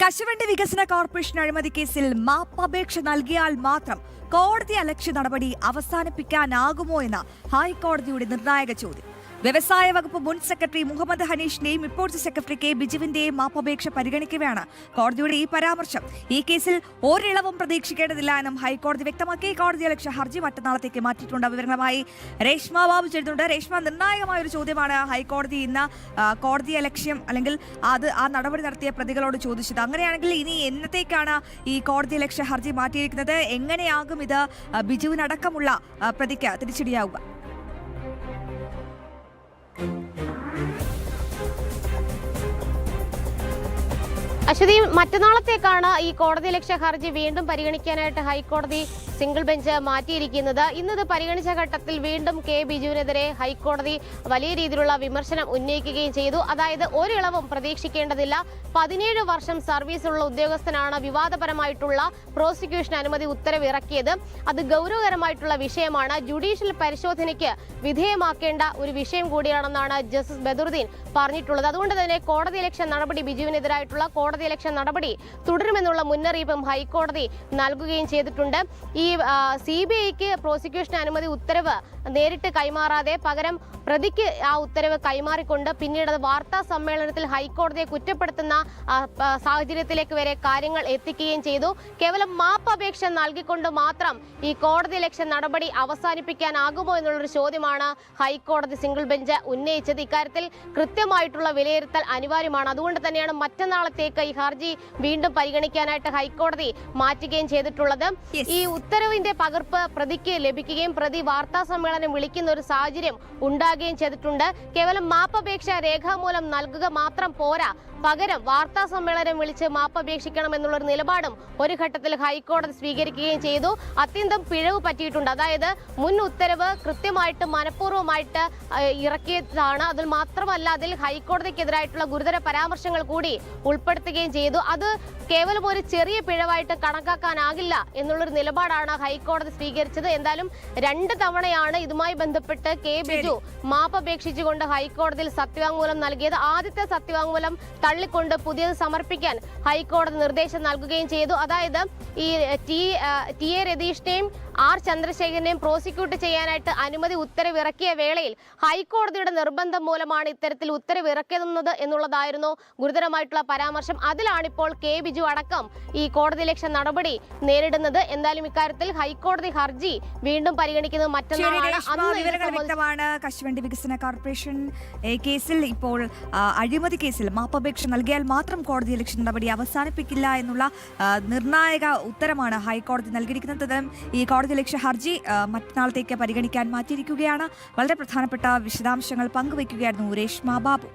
കശുവണ്ടി വികസന കോർപ്പറേഷൻ അഴിമതി കേസിൽ മാപ്പപേക്ഷ നൽകിയാൽ മാത്രം കോടതി അലക്ഷ്യ നടപടി അവസാനിപ്പിക്കാനാകുമോ എന്ന ഹൈക്കോടതിയുടെ നിർണായക ചോദ്യം. വ്യവസായ വകുപ്പ് മുൻ സെക്രട്ടറി മുഹമ്മദ് ഹനീഷിന്റെയും ഇപ്പോഴത്തെ സെക്രട്ടറി കെ ബിജുവിന്റെയും മാപ്പപേക്ഷ പരിഗണിക്കവെയാണ് കോടതിയുടെ ഈ പരാമർശം. ഈ കേസിൽ ഒരിളവും പ്രതീക്ഷിക്കേണ്ടതില്ല എന്നും ഹൈക്കോടതി വ്യക്തമാക്കി. കോടതി അലക്ഷ്യ ഹർജി മറ്റന്നാളത്തേക്ക് മാറ്റിയിട്ടുണ്ട്. വിവരങ്ങളുമായി രേഷ്മ ബാബു ചേരുന്നുണ്ട്. രേഷ്മ, നിർണായകമായ ഒരു ചോദ്യമാണ് ഹൈക്കോടതി ഇന്ന് കോടതി അലക്ഷ്യം അല്ലെങ്കിൽ ആ നടപടി നടത്തിയ പ്രതികളോട് ചോദിച്ചത്. അങ്ങനെയാണെങ്കിൽ ഇനി എന്നത്തേക്കാണ് ഈ കോടതി അലക്ഷ്യ ഹർജി മാറ്റിയിരിക്കുന്നത്? എങ്ങനെയാകും ഇത് ബിജുവിനടക്കമുള്ള പ്രതിക്ക് തിരിച്ചടിയാവുക? അശ്വതി, മറ്റന്നാളത്തേക്കാണ് ഈ കോടതിയലക്ഷ്യ ഹർജി വീണ്ടും പരിഗണിക്കാനായിട്ട് ഹൈക്കോടതി സിംഗിൾ ബെഞ്ച് മാറ്റിയിരിക്കുന്നത്. ഇന്നത് പരിഗണിച്ച ഘട്ടത്തിൽ വീണ്ടും കെ ബിജുവിനെതിരെ ഹൈക്കോടതി വലിയ രീതിയിലുള്ള വിമർശനം ഉന്നയിക്കുകയും ചെയ്തു. അതായത് ഒരിളവും പ്രതീക്ഷിക്കേണ്ടതില്ല, 17 വർഷം സർവീസുള്ള ഉദ്യോഗസ്ഥനാണ് വിവാദപരമായിട്ടുള്ള പ്രോസിക്യൂഷൻ അനുമതി ഉത്തരവ് ഇറക്കിയത്. അത് ഗൗരവകരമായിട്ടുള്ള വിഷയമാണ്, ജുഡീഷ്യൽ പരിശോധനയ്ക്ക് വിധേയമാക്കേണ്ട ഒരു വിഷയം കൂടിയാണെന്നാണ് ജസ്റ്റിസ് ബദറുദ്ദീൻ പറഞ്ഞിട്ടുള്ളത്. അതുകൊണ്ട് തന്നെ കോടതിയലക്ഷ്യ നടപടി ബിജുവിനെതിരായിട്ടുള്ള കോടതിയലക്ഷ്യ നടപടി തുടരുമെന്നുള്ള മുന്നറിയിപ്പും ഹൈക്കോടതി നൽകുകയും ചെയ്തിട്ടുണ്ട്. ഈ CBIക്ക് പ്രോസിക്യൂഷൻ അനുമതി ഉത്തരവ് നേരിട്ട് കൈമാറാതെ പകരം പ്രതിക്ക് ആ ഉത്തരവ് കൈമാറിക്കൊണ്ട് പിന്നീട് അത് വാർത്താ സമ്മേളനത്തിൽ ഹൈക്കോടതിയെ കുറ്റപ്പെടുത്തുന്ന സാഹചര്യത്തിലേക്ക് വരെ കാര്യങ്ങൾ എത്തിക്കുകയും ചെയ്തു. കേവലം മാപ്പപേക്ഷ നൽകിക്കൊണ്ട് മാത്രം ഈ കോടതിയലക്ഷ്യ നടപടി അവസാനിപ്പിക്കാനാകുമോ എന്നുള്ളൊരു ചോദ്യമാണ് ഹൈക്കോടതി സിംഗിൾ ബെഞ്ച് ഉന്നയിച്ചത്. ഇക്കാര്യത്തിൽ കൃത്യമായിട്ടുള്ള വിലയിരുത്തൽ അനിവാര്യമാണ്. അതുകൊണ്ട് തന്നെയാണ് മറ്റന്നാളത്തേക്ക് ഈ ഹർജി വീണ്ടും പരിഗണിക്കാനായിട്ട് ഹൈക്കോടതി മാറ്റുകയും ചെയ്തിട്ടുള്ളത്. ഈ ഉത്തരവിന്റെ പകർപ്പ് പ്രതിക്ക് ലഭിക്കുകയും പ്രതി വാർത്താ സമ്മേളനം വിളിക്കുന്ന ഒരു സാഹചര്യം ഉണ്ടാകുകയും ചെയ്തിട്ടുണ്ട്. കേവലം മാപ്പപേക്ഷ രേഖാമൂലം നൽകുക മാത്രം പോരാ, പകരം വാർത്താ സമ്മേളനം വിളിച്ച് മാപ്പപേക്ഷിക്കണം എന്നുള്ളൊരു നിലപാടും ഒരു ഘട്ടത്തിൽ ഹൈക്കോടതി സ്വീകരിക്കുകയും ചെയ്തു. അത്യന്തം പിഴവ് പറ്റിയിട്ടുണ്ട്. അതായത് മുൻ ഉത്തരവ് കൃത്യമായിട്ട് മനഃപൂർവ്വമായിട്ട് ഇറക്കിയതാണ്. അതിൽ മാത്രമല്ല, അതിൽ ഹൈക്കോടതിക്കെതിരായിട്ടുള്ള ഗുരുതര പരാമർശങ്ങൾ കൂടി ഉൾപ്പെടുത്തുകയും ചെയ്തു. അത് കേവലം ഒരു ചെറിയ പിഴവായിട്ട് കണക്കാക്കാനാകില്ല എന്നുള്ളൊരു നിലപാടാണ് ഹൈക്കോടതി സ്വീകരിച്ചത്. എന്തായാലും 2 തവണയാണ് ഇതുമായി ബന്ധപ്പെട്ട് കെ ബിജു മാപ്പപേക്ഷിച്ചുകൊണ്ട് ഹൈക്കോടതിയിൽ സത്യവാങ്മൂലം നൽകിയത്. ആദ്യത്തെ സത്യവാങ്മൂലം തള്ളിക്കൊണ്ട് പുതിയത് സമർപ്പിക്കാൻ ഹൈക്കോടതി നിർദ്ദേശം നൽകുകയും ചെയ്തു. അതായത് ഈ ടി.എ. രതീഷിനെയും ആർ ചന്ദ്രശേഖരനെയും പ്രോസിക്യൂട്ട് ചെയ്യാനായിട്ട് അനുമതി ഉത്തരവ് ഇറക്കിയ വേളയിൽ ഹൈക്കോടതിയുടെ നിർബന്ധം മൂലമാണ് ഇത്തരത്തിൽ ഉത്തരവ് ഇറക്കുന്നത് എന്നുള്ളതായിരുന്നു ഗുരുതരമായിട്ടുള്ള പരാമർശം. അതിലാണിപ്പോൾ കെ ബിജു അടക്കം ഈ കോടതിയലക്ഷ്യ നടപടി നേരിടുന്നത്. എന്തായാലും ഇക്കാര്യത്തിൽ ഹൈക്കോടതി ഹർജി വീണ്ടും പരിഗണിക്കുന്നത് മറ്റന്നാളാണ്. കശുവണ്ടി വികസന കോർപ്പറേഷൻ കേസിൽ ഇപ്പോൾ അഴിമതി കേസിൽ മാപ്പപേക്ഷ നൽകിയാൽ മാത്രം കോടതിയലക്ഷ്യ നടപടി അവസാനിപ്പിക്കില്ല എന്നുള്ള നിർണായക ഉത്തരമാണ് ഹൈക്കോടതി നൽകിയിരിക്കുന്നത്. ഈ കോടതിയലക്ഷ്യ ഹർജി മറ്റന്നാളത്തേക്ക് പരിഗണിക്കാൻ മാറ്റിയിരിക്കുകയാണ്. വളരെ പ്രധാനപ്പെട്ട വിശദാംശങ്ങൾ പങ്കുവയ്ക്കുകയായിരുന്നു രേഷ്മ ബാബു.